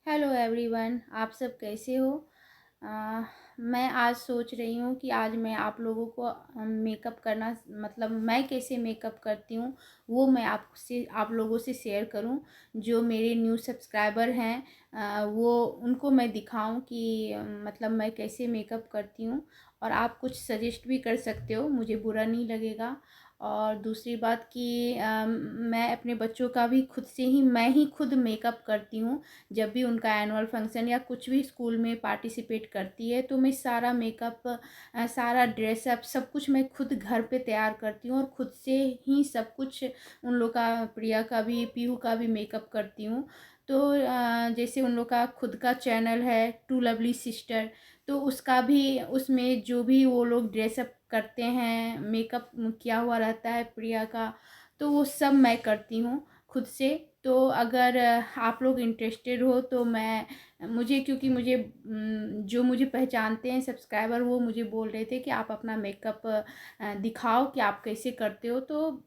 Hello everyone, आप सब कैसे हो। अ, मैं आज सोच रही हूँ कि आज मैं आप लोगों को मेकअप करना मतलब मैं कैसे मेकअप करती हूँ वो मैं आप लोगों से शेयर करूँ। जो मेरे न्यू सब्सक्राइबर हैं वो उनको मैं दिखाऊँ कि मतलब मैं कैसे मेकअप करती हूँ। और आप कुछ सजेस्ट भी कर सकते हो, मुझे बुरा नहीं लगेगा। और दूसरी बात कि मैं अपने बच्चों का भी मैं ही खुद मेकअप करती हूँ। जब भी उनका एनुअल फंक्शन या कुछ भी स्कूल में पार्टिसिपेट करती है तो मैं सारा मेकअप सारा ड्रेसअप सब कुछ मैं खुद घर पे तैयार करती हूँ और खुद से ही सब कुछ उन लोग का, प्रिया का भी, पीहू का भी मेकअप करती हूँ। तो जैसे उन लोग का खुद का चैनल है टू लवली सिस्टर, तो उसका भी उसमें जो भी वो लोग ड्रेसअप करते हैं, मेकअप किया हुआ रहता है प्रिया का, तो वो सब मैं करती हूँ खुद से। तो अगर आप लोग इंटरेस्टेड हो तो मैं मुझे क्योंकि मुझे जो मुझे पहचानते हैं सब्सक्राइबर वो मुझे बोल रहे थे कि आप अपना मेकअप दिखाओ कि आप कैसे करते हो। तो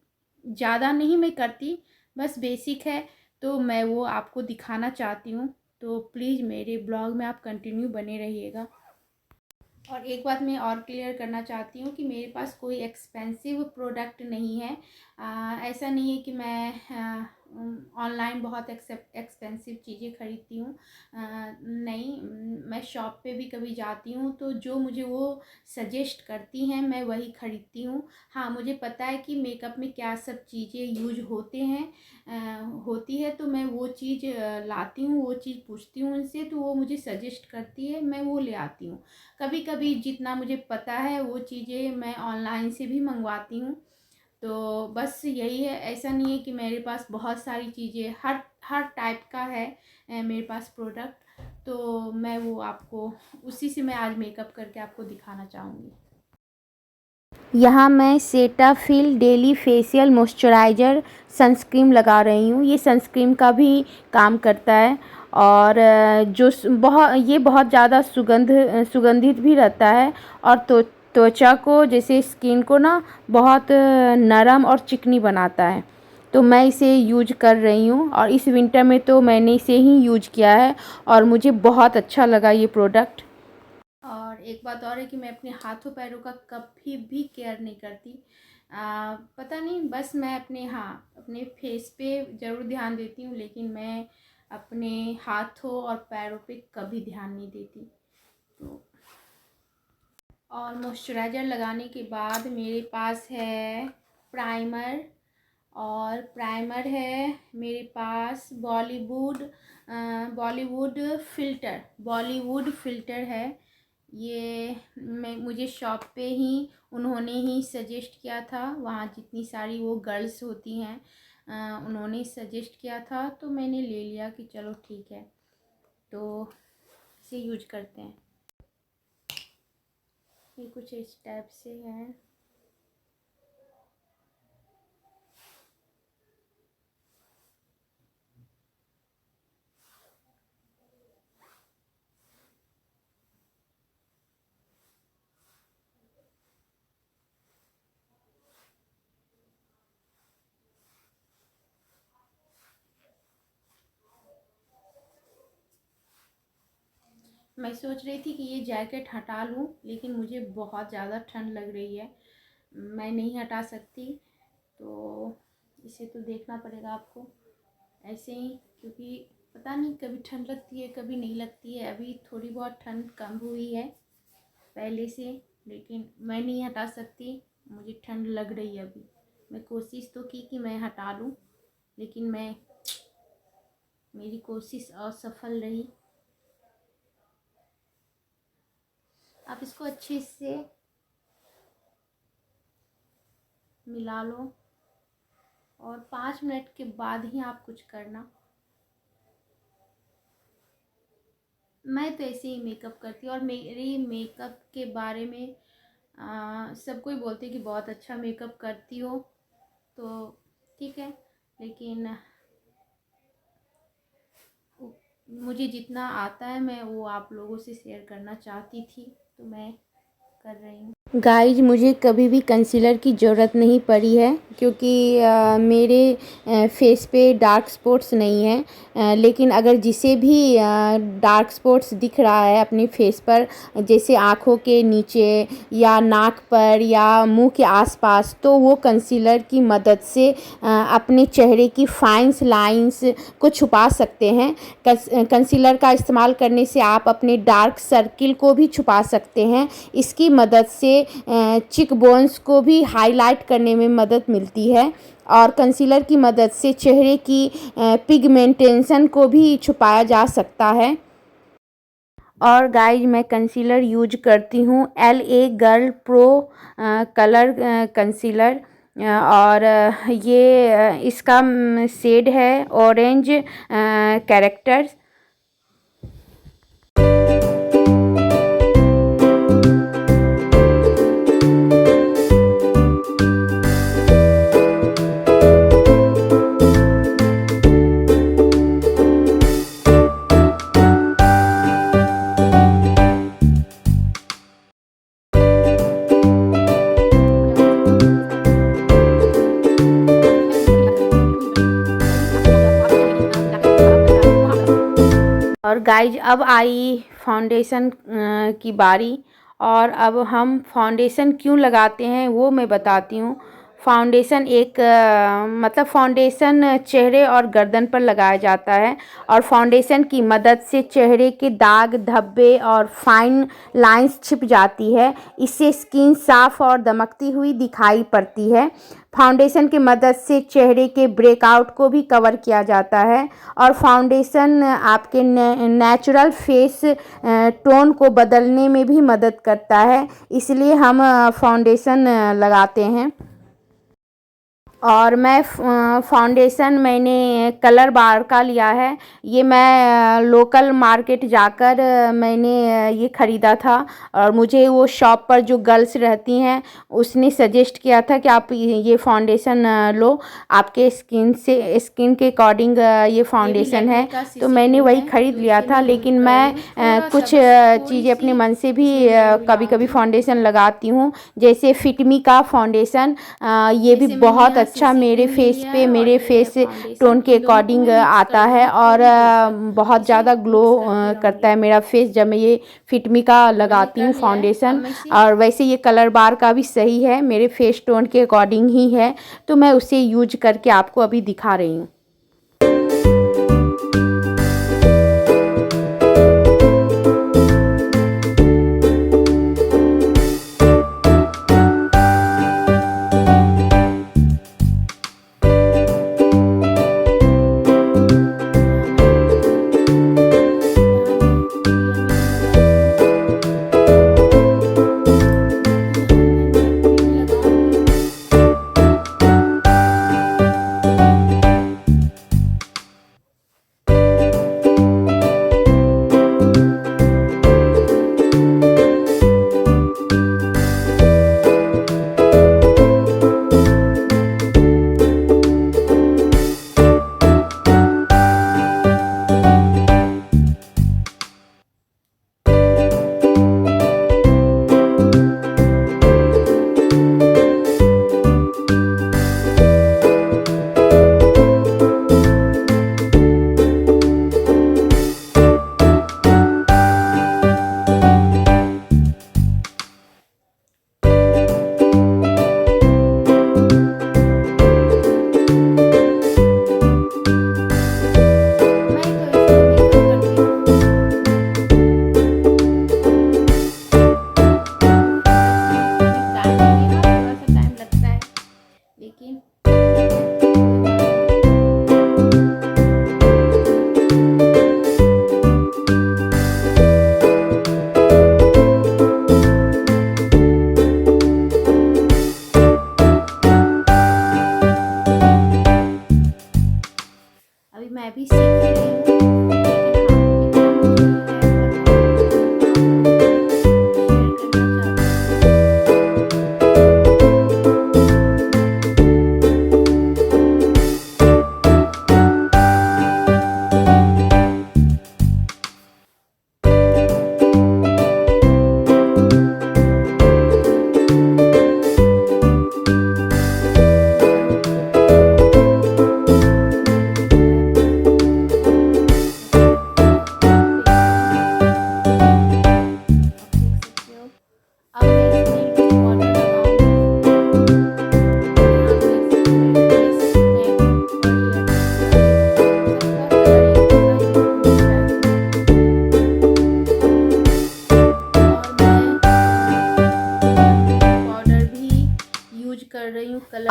ज़्यादा नहीं मैं करती, बस बेसिक है, तो मैं वो आपको दिखाना चाहती हूँ। तो प्लीज़ मेरे ब्लॉग में आप कंटिन्यू बने रहिएगा। और एक बात मैं और क्लियर करना चाहती हूँ कि मेरे पास कोई एक्सपेंसिव प्रोडक्ट नहीं है। ऐसा नहीं है कि मैं ऑनलाइन बहुत एक्सपेंसिव चीज़ें खरीदती हूँ। नहीं, मैं शॉप पे भी कभी जाती हूँ तो जो मुझे वो सजेस्ट करती हैं मैं वही खरीदती हूँ। हाँ, मुझे पता है कि मेकअप में क्या सब चीज़ें यूज होते हैं, होती है, तो मैं वो चीज़ लाती हूँ, वो चीज़ पूछती हूँ उनसे, तो वो मुझे सजेस्ट करती है, मैं वो ले आती हूँ। कभी कभी जितना मुझे पता है वो चीज़ें मैं ऑनलाइन से भी मंगवाती हूँ। तो बस यही है, ऐसा नहीं है कि मेरे पास बहुत सारी चीज़ें हर हर टाइप का है मेरे पास प्रोडक्ट। तो मैं वो आपको उसी से मैं आज मेकअप करके आपको दिखाना चाहूँगी। यहाँ मैं Cetaphil daily facial moisturiser sunscreen लगा रही हूँ। ये सनस्क्रीन का भी काम करता है और ये बहुत ज़्यादा सुगंधित भी रहता है और तो त्वचा को, जैसे स्किन को ना, बहुत नरम और चिकनी बनाता है। तो मैं इसे यूज कर रही हूँ और इस विंटर में तो मैंने इसे ही यूज किया है और मुझे बहुत अच्छा लगा ये प्रोडक्ट। और एक बात और है कि मैं अपने हाथों पैरों का कभी भी केयर नहीं करती। पता नहीं, बस मैं अपने फेस पे ज़रूर ध्यान देती हूँ, लेकिन मैं अपने हाथों और पैरों पे कभी ध्यान नहीं देती। तो और मॉइस्चराइज़र लगाने के बाद मेरे पास है प्राइमर, और प्राइमर है मेरे पास बॉलीवुड फ़िल्टर है। ये मुझे शॉप पे ही उन्होंने ही सजेस्ट किया था, वहाँ जितनी सारी वो गर्ल्स होती हैं उन्होंने सजेस्ट किया था, तो मैंने ले लिया कि चलो ठीक है, तो इसे यूज करते हैं। ये कुछ इस टाइप से है। मैं सोच रही थी कि ये जैकेट हटा लूँ, लेकिन मुझे बहुत ज़्यादा ठंड लग रही है, मैं नहीं हटा सकती। तो इसे तो देखना पड़ेगा आपको ऐसे ही, क्योंकि पता नहीं कभी ठंड लगती है कभी नहीं लगती है। अभी थोड़ी बहुत ठंड कम हुई है पहले से, लेकिन मैं नहीं हटा सकती, मुझे ठंड लग रही है अभी। मैं कोशिश तो की कि मैं हटा लूँ, लेकिन मेरी कोशिश असफल रही। आप इसको अच्छे से मिला लो और 5 मिनट के बाद ही आप कुछ करना। मैं तो ऐसे ही मेकअप करती हूँ और मेरे मेकअप के बारे में सब कोई बोलते हैं कि बहुत अच्छा मेकअप करती हो, तो ठीक है, लेकिन मुझे जितना आता है मैं वो आप लोगों से शेयर करना चाहती थी, तो मैं कर रही हूँ। गाइज मुझे कभी भी कंसीलर की ज़रूरत नहीं पड़ी है क्योंकि मेरे फेस पे डार्क स्पॉट्स नहीं हैं। लेकिन अगर जिसे भी डार्क स्पॉट्स दिख रहा है अपने फेस पर, जैसे आँखों के नीचे या नाक पर या मुंह के आसपास, तो वो कंसीलर की मदद से अपने चेहरे की फाइन्स लाइंस को छुपा सकते हैं। कंसीलर का इस्तेमाल करने से आप अपने डार्क सर्किल को भी छुपा सकते हैं। इसकी मदद से चिक बोन्स को भी हाईलाइट करने में मदद मिलती है और कंसीलर की मदद से चेहरे की पिगमेंटेशन को भी छुपाया जा सकता है। और गाइज मैं कंसीलर यूज करती हूँ LA girl pro colour concealer. और ये इसका शेड है ऑरेंज कैरेक्टर्स। और गाइज अब आई फाउंडेशन की बारी। और अब हम फाउंडेशन क्यों लगाते हैं वो मैं बताती हूँ। फाउंडेशन एक मतलब फाउंडेशन चेहरे और गर्दन पर लगाया जाता है और फाउंडेशन की मदद से चेहरे के दाग धब्बे और फाइन लाइंस छिप जाती है। इससे स्किन साफ और दमकती हुई दिखाई पड़ती है। फाउंडेशन की मदद से चेहरे के ब्रेकआउट को भी कवर किया जाता है और फाउंडेशन आपके नेचुरल फेस टोन को बदलने में भी मदद करता है, इसलिए हम फाउंडेशन लगाते हैं। और मैं फाउंडेशन मैंने कलर बार का लिया है। ये मैं लोकल मार्केट जाकर मैंने ये ख़रीदा था और मुझे वो शॉप पर जो गर्ल्स रहती हैं उसने सजेस्ट किया था कि आप ये फाउंडेशन लो, आपके स्किन के अकॉर्डिंग ये फाउंडेशन है, तो मैंने वही ख़रीद लिया था। लेकिन मैं कुछ चीज़ें अपने मन से भी कभी कभी फाउंडेशन लगाती हूँ, जैसे फिटमी का फाउंडेशन। ये भी बहुत अच्छा मेरे फेस पे मेरे फेस टोन के अकॉर्डिंग आता है और बहुत ज़्यादा ग्लो करता है मेरा फेस जब मैं ये फिटमी का लगाती हूँ फाउंडेशन। और वैसे ये कलर बार का भी सही है, मेरे फेस टोन के अकॉर्डिंग ही है, तो मैं उसे यूज करके आपको अभी दिखा रही हूँ।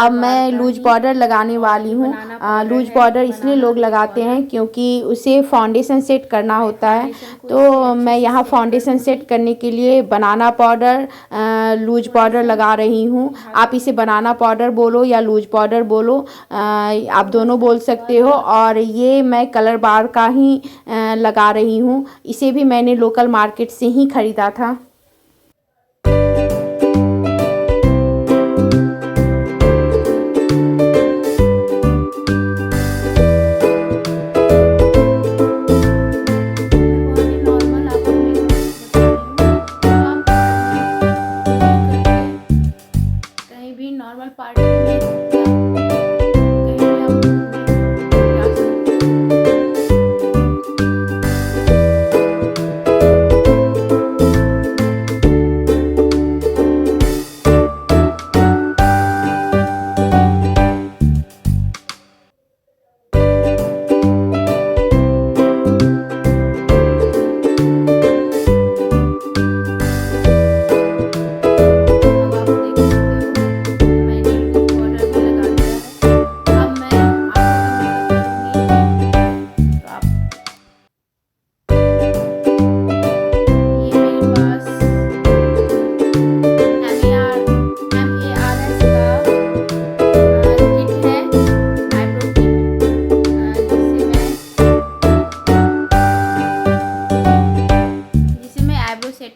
अब मैं लूज पाउडर लगाने वाली हूँ। लूज पाउडर इसलिए लोग लगाते हैं क्योंकि उसे फाउंडेशन सेट करना होता है। तो मैं यहाँ फाउंडेशन सेट करने के लिए बनाना पाउडर, लूज पाउडर लगा रही हूँ। आप इसे बनाना पाउडर बोलो या लूज पाउडर बोलो, आप दोनों बोल सकते हो। और ये मैं कलर बार का ही लगा रही हूँ। इसे भी मैंने लोकल मार्केट से ही ख़रीदा था। नॉर्मल पार्टी में कहीं भी आप जा सकते हो।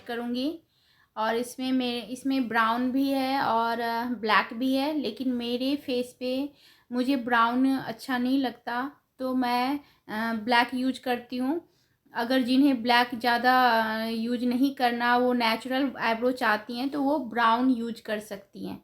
करूँगी और इसमें ब्राउन भी है और ब्लैक भी है, लेकिन मेरे फेस पे मुझे ब्राउन अच्छा नहीं लगता तो मैं ब्लैक यूज करती हूँ। अगर जिन्हें ब्लैक ज़्यादा यूज नहीं करना, वो नेचुरल आईब्रो चाहती हैं तो वो ब्राउन यूज कर सकती हैं।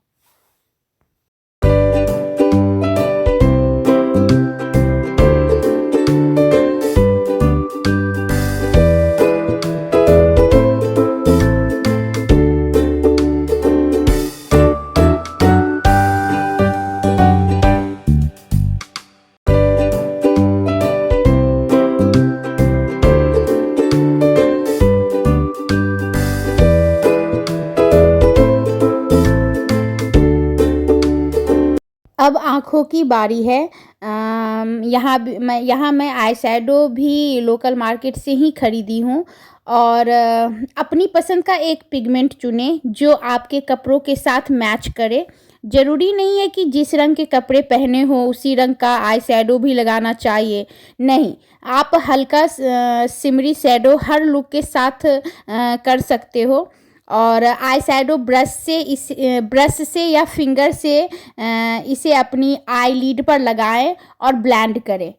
अब आँखों की बारी है। यहाँ मैं आई शैडो भी लोकल मार्केट से ही ख़रीदी हूँ और अपनी पसंद का एक पिगमेंट चुनें जो आपके कपड़ों के साथ मैच करे। ज़रूरी नहीं है कि जिस रंग के कपड़े पहने हो उसी रंग का आई शैडो भी लगाना चाहिए, नहीं। आप हल्का शिमरी शैडो हर लुक के साथ कर सकते हो। और आई शैडो ब्रश से या फिंगर से इसे अपनी आई लिड पर लगाएं और ब्लेंड करें।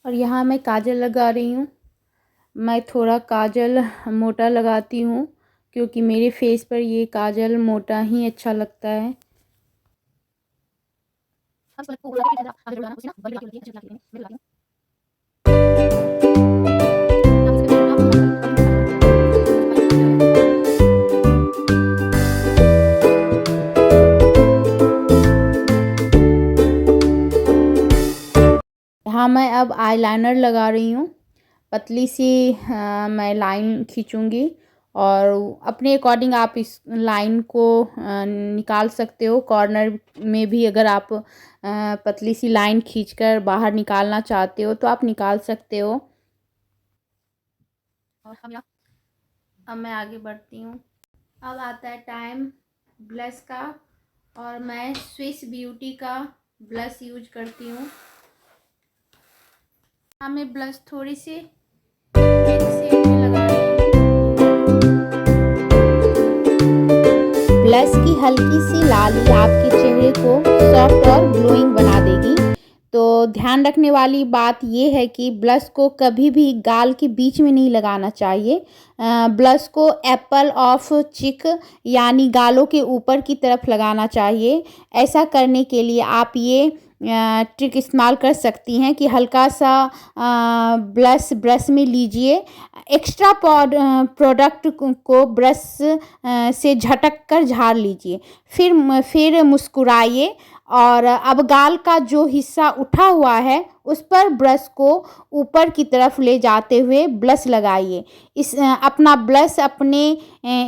और यहाँ मैं काजल लगा रही हूँ। मैं थोड़ा काजल मोटा लगाती हूँ क्योंकि मेरे फेस पर ये काजल मोटा ही अच्छा लगता है। यहाँ मैं अब आईलाइनर लगा रही हूँ। पतली सी मैं लाइन खींचूँगी और अपने अकॉर्डिंग आप इस लाइन को निकाल सकते हो। कॉर्नर में भी अगर आप पतली सी लाइन खींचकर बाहर निकालना चाहते हो तो आप निकाल सकते हो। और अब मैं आगे बढ़ती हूँ। अब आता है टाइम ब्लश का और मैं स्विस ब्यूटी का ब्लश यूज करती हूँ। मैं ब्लश थोड़ी सी पिंक शेड में लगा रही हूँ। ब्लश की हल्की सी लाली आपके चेहरे को सॉफ्ट और ग्लोइंग बना देगी। तो ध्यान रखने वाली बात ये है कि ब्लश को कभी भी गाल के बीच में नहीं लगाना चाहिए। ब्लश को एप्पल ऑफ चिक यानी गालों के ऊपर की तरफ लगाना चाहिए। ऐसा करने के लिए आप ये ट्रिक इस्तेमाल कर सकती हैं कि हल्का सा ब्लश ब्रश में लीजिए, एक्स्ट्रा प्रोडक्ट को ब्रश से झटक कर झाड़ लीजिए, फिर मुस्कुराइए और अब गाल का जो हिस्सा उठा हुआ है उस पर ब्रश को ऊपर की तरफ ले जाते हुए ब्लश लगाइए। अपना ब्लश अपने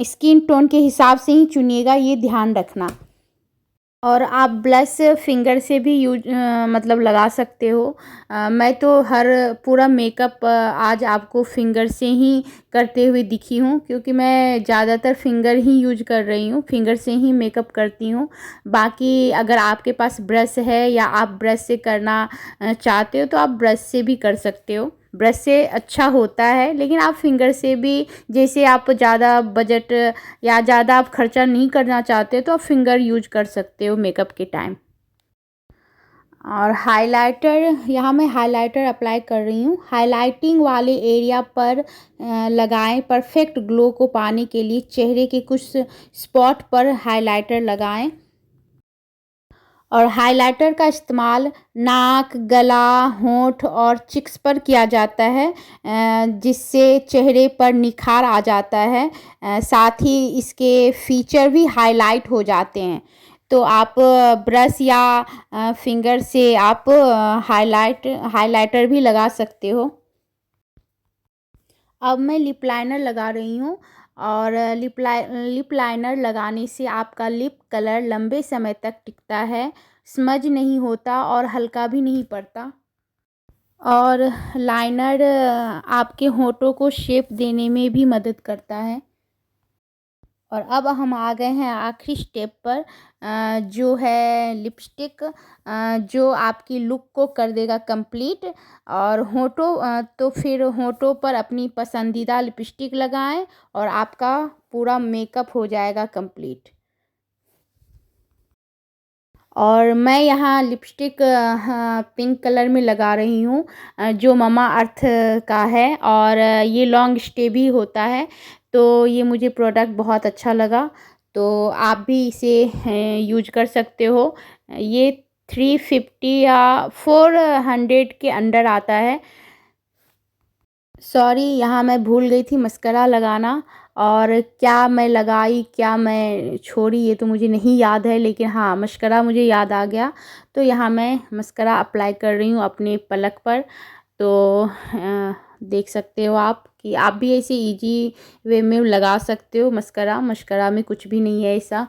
स्किन टोन के हिसाब से ही चुनिएगा, ये ध्यान रखना। और आप ब्लश फिंगर से भी मतलब लगा सकते हो। मैं तो हर पूरा मेकअप आज आपको फिंगर से ही करते हुए दिखी हूँ, क्योंकि मैं ज़्यादातर फिंगर ही यूज कर रही हूँ, फिंगर से ही मेकअप करती हूँ। बाकी अगर आपके पास ब्रश है या आप ब्रश से करना चाहते हो तो आप ब्रश से भी कर सकते हो। ब्रश से अच्छा होता है, लेकिन आप फिंगर से भी, जैसे आप ज़्यादा बजट या ज़्यादा आप खर्चा नहीं करना चाहते तो आप फिंगर यूज कर सकते हो मेकअप के टाइम। और हाइलाइटर, यहाँ मैं हाइलाइटर अप्लाई कर रही हूँ। हाइलाइटिंग वाले एरिया पर लगाएं। परफेक्ट ग्लो को पाने के लिए चेहरे के कुछ स्पॉट पर हाइलाइटर लगाएं। और हाइलाइटर का इस्तेमाल नाक, गला, होंठ और चिक्स पर किया जाता है, जिससे चेहरे पर निखार आ जाता है। साथ ही इसके फीचर भी हाईलाइट हो जाते हैं। तो आप ब्रश या फिंगर से आप हाइलाइटर भी लगा सकते हो। अब मैं लिप लाइनर लगा रही हूँ। और लिप लाइनर लगाने से आपका लिप कलर लंबे समय तक टिकता है, स्मज नहीं होता और हल्का भी नहीं पड़ता। और लाइनर आपके होठों को शेप देने में भी मदद करता है। और अब हम आ गए हैं आखिरी स्टेप पर, जो है लिपस्टिक, जो आपकी लुक को कर देगा कंप्लीट। और तो फिर होठों पर अपनी पसंदीदा लिपस्टिक लगाएं और आपका पूरा मेकअप हो जाएगा कंप्लीट। और मैं यहाँ लिपस्टिक हाँ, पिंक कलर में लगा रही हूँ, जो ममा अर्थ का है और ये लॉन्ग स्टे भी होता है। तो ये मुझे प्रोडक्ट बहुत अच्छा लगा, तो आप भी इसे यूज कर सकते हो। ये 350 या 400 के अंडर आता है। सॉरी, यहाँ मैं भूल गई थी मस्करा लगाना। और क्या मैं लगाई क्या मैं छोड़ी ये तो मुझे नहीं याद है, लेकिन हाँ मस्करा मुझे याद आ गया। तो यहाँ मैं मस्करा अप्लाई कर रही हूँ अपने पलक पर। तो देख सकते हो आप कि आप भी ऐसे इजी वे में लगा सकते हो मस्करा। मस्करा में कुछ भी नहीं है ऐसा।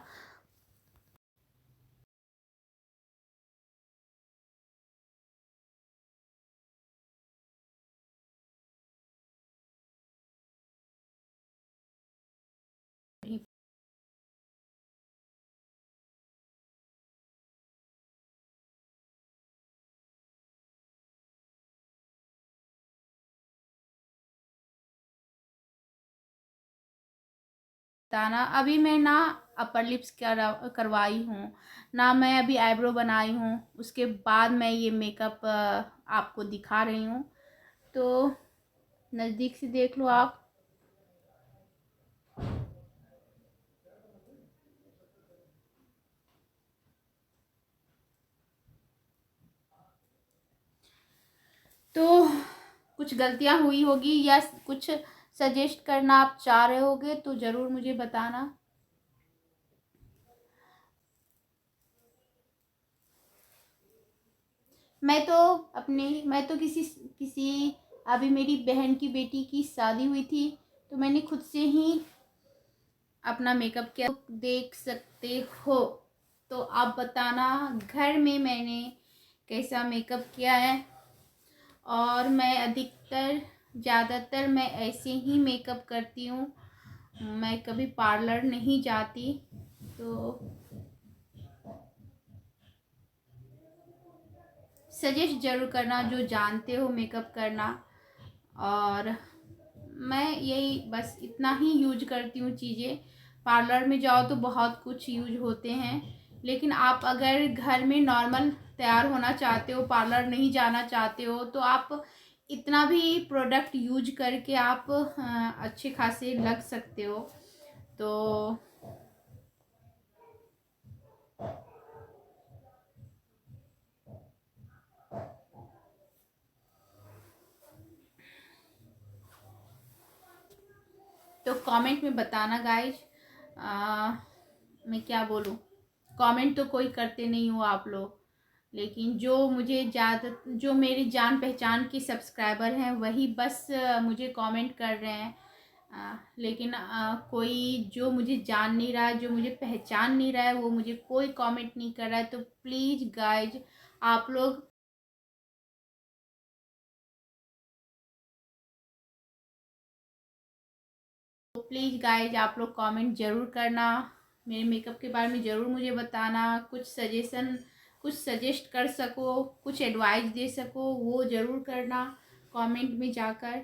बताना, अभी मैं ना अपर लिप्स करवाई हूँ ना, मैं अभी आईब्रो बनाई हूँ, उसके बाद मैं ये मेकअप आपको दिखा रही हूँ। तो नज़दीक से देख लो आप। तो कुछ गलतियाँ हुई होगी या कुछ सजेस्ट करना आप चाह रहे होगे तो ज़रूर मुझे बताना। मैं तो किसी किसी अभी मेरी बहन की बेटी की शादी हुई थी, तो मैंने खुद से ही अपना मेकअप किया, तो देख सकते हो। तो आप बताना घर में मैंने कैसा मेकअप किया है। और मैं ज़्यादातर मैं ऐसे ही मेकअप करती हूँ, मैं कभी पार्लर नहीं जाती। तो सजेस्ट ज़रूर करना जो जानते हो मेकअप करना। और मैं यही बस इतना ही यूज करती हूँ चीज़ें। पार्लर में जाओ तो बहुत कुछ यूज होते हैं, लेकिन आप अगर घर में नॉर्मल तैयार होना चाहते हो, पार्लर नहीं जाना चाहते हो, तो आप इतना भी प्रोडक्ट यूज करके आप अच्छे खासे लग सकते हो। तो कमेंट में बताना गाइज। मैं क्या बोलूँ, कमेंट तो कोई करते नहीं हो आप लोग, लेकिन जो मुझे ज़्यादा, जो मेरी जान पहचान की सब्सक्राइबर हैं वही बस मुझे कमेंट कर रहे हैं। लेकिन कोई जो मुझे जान नहीं रहा है, जो मुझे पहचान नहीं रहा है, वो मुझे कोई कमेंट नहीं कर रहा है। तो प्लीज़ गाइज आप लोग, आप लोग कमेंट ज़रूर करना, मेरे मेकअप के बारे में ज़रूर मुझे बताना, कुछ सजेशन, कुछ सजेस्ट कर सको, कुछ एडवाइस दे सको, वो ज़रूर करना कमेंट में जाकर।